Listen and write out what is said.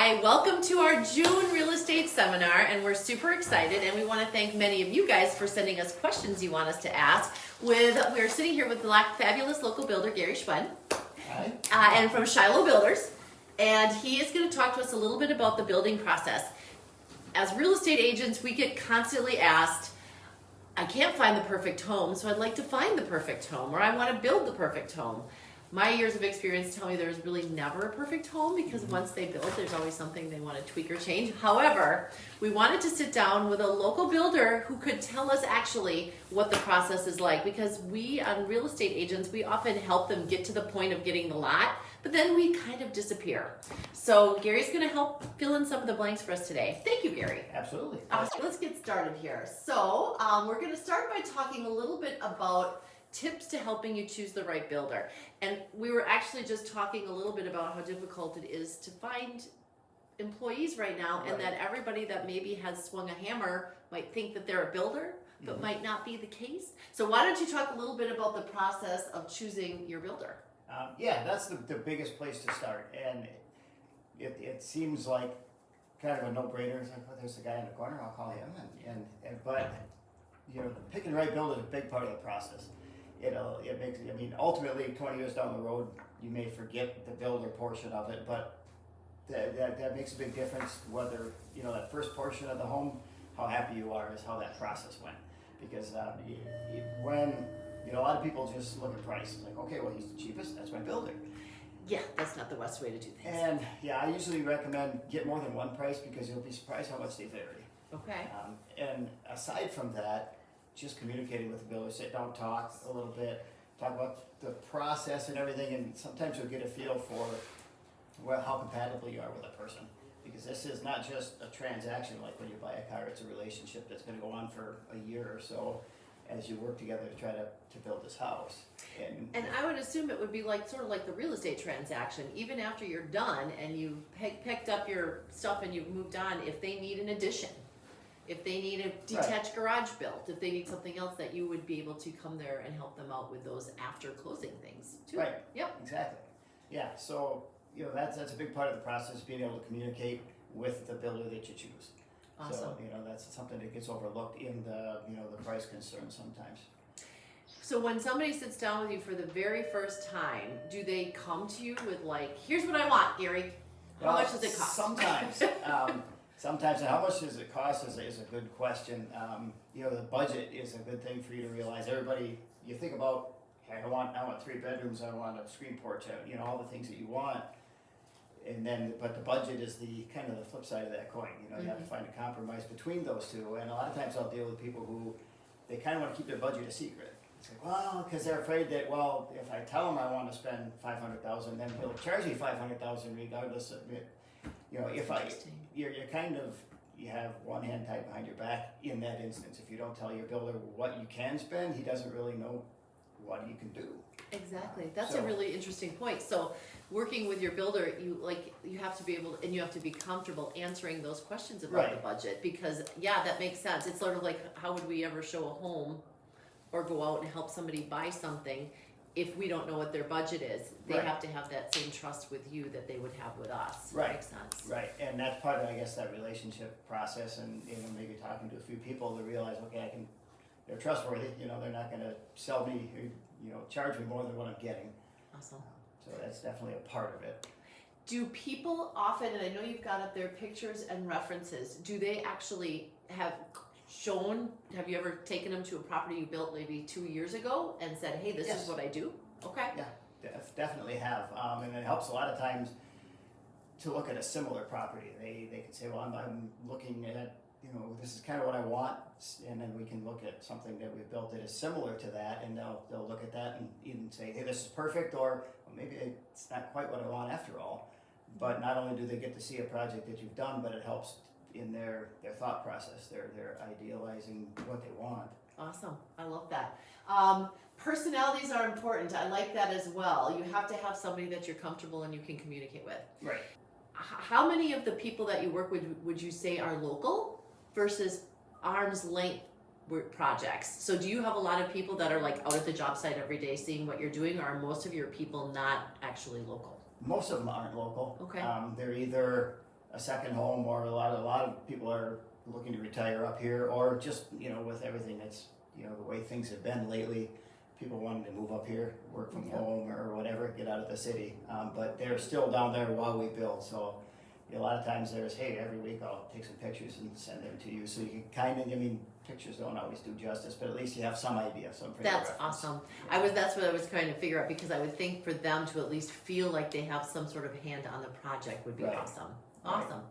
Hi, welcome to our June real estate seminar, and we're super excited, and we want to thank many of you guys for sending us questions you want us to ask. We're sitting here with the fabulous local builder, Gary Schwed, and from Shiloh Builders, and he is going to talk to us a little bit about the building process. As real estate agents, we get constantly asked, I can't find the perfect home, so I'd like to find the perfect home, or I want to build the perfect home. My years of experience tell me there's really never a perfect home, because once they build, there's always something they want to tweak or change. However, we wanted to sit down with a local builder who could tell us actually what the process is like, because we, on real estate agents, we often help them get to the point of getting the lot, but then we kind of disappear. So Gary's going to help fill in some of the blanks for us today. Thank you, Gary. Absolutely. Let's get started here. So we're going to start by talking a little bit about tips to helping you choose the right builder. And we were actually just talking a little bit about how difficult it is to find employees right now, and that everybody that maybe has swung a hammer might think that they're a builder, but might not be the case. So why don't you talk a little bit about the process of choosing your builder? Yeah, that's the biggest place to start, and it seems like kind of a no-brainer. It's like, oh, there's the guy in the corner, I'll call him, but you know, picking the right builder is a big part of the process. It makes, I mean, ultimately 20 years down the road, you may forget the builder portion of it, but that makes a big difference whether, you know, that first portion of the home, how happy you are is how that process went. Because when, you know, a lot of people just look at price, like, okay, well, he's the cheapest, that's my builder. Yeah, that's not the best way to do things. And yeah, I usually recommend get more than one price, because you'll be surprised how much they vary. Okay. And aside from that, just communicating with the builder, sit down, talk a little bit, talk about the process and everything, and sometimes you'll get a feel for how compatible you are with a person. Because this is not just a transaction like when you buy a car, it's a relationship that's going to go on for a year or so as you work together to try to build this house. And I would assume it would be like sort of like the real estate transaction. Even after you're done and you picked up your stuff and you've moved on, if they need an addition, if they need a detached garage built, if they need something else, that you would be able to come there and help them out with those after closing things too. Right. Yep. Exactly. Yeah. So, you know, that's a big part of the process, being able to communicate with the builder that you choose. Awesome. So, you know, that's something that gets overlooked in the, you know, the price concern sometimes. So when somebody sits down with you for the very first time, do they come to you with like, here's what I want, Gary? How much does it cost? Sometimes. Sometimes, and how much does it cost is a good question. You know, the budget is a good thing for you to realize. Everybody, you think about, hey, I want 3 bedrooms, I want a screen porch, you know, all the things that you want. And then, but the budget is the kind of the flip side of that coin. You know, you have to find a compromise between those two. And a lot of times I'll deal with people who, they kind of want to keep their budget a secret. It's like, well, because they're afraid that, well, if I tell them I want to spend $500,000, then he'll charge me $500,000 regardless of it. You know, if you're kind of, you have one hand tied behind your back in that instance. If you don't tell your builder what you can spend, he doesn't really know what you can do. Exactly. That's a really interesting point. So working with your builder, you have to be able, and you have to be comfortable answering those questions about the budget, because yeah, that makes sense. It's sort of like, how would we ever show a home or go out and help somebody buy something if we don't know what their budget is? They have to have that same trust with you that they would have with us. Right. Makes sense. Right. And that's part of, I guess, that relationship process, and, you know, maybe talking to a few people to realize, okay, they're trustworthy, you know, they're not going to sell me, you know, charge me more than what I'm getting. Awesome. So that's definitely a part of it. Do people often, and I know you've got up there pictures and references, do they actually have you ever taken them to a property you built maybe 2 years ago and said, hey, this is what I do? Okay. Yeah, definitely have. And it helps a lot of times to look at a similar property. They can say, well, I'm looking at, you know, this is kind of what I want, and then we can look at something that we've built that is similar to that, and they'll look at that and even say, hey, this is perfect, or well, maybe it's not quite what I want after all. But not only do they get to see a project that you've done, but it helps in their thought process. They're idealizing what they want. Awesome. I love that. Personalities are important. I like that as well. You have to have somebody that you're comfortable and you can communicate with. Right. How many of the people that you work with would you say are local versus arm's length projects? So do you have a lot of people that are like out at the job site every day seeing what you're doing, or are most of your people not actually local? Most of them aren't local. Okay. They're either a second home, or a lot of people are looking to retire up here, or just, you know, with everything that's, you know, the way things have been lately, people wanting to move up here, work from home or whatever, get out of the city. But they're still down there while we build, so a lot of times there's, hey, every week I'll take some pictures and send them to you, so you can kind of, I mean, pictures don't always do justice, but at least you have some idea, some frame of That's reference. awesome. That's what I was trying to figure out, because I would think for them to at least feel like they have some sort of hand on the project would be Right. awesome. Right. Awesome.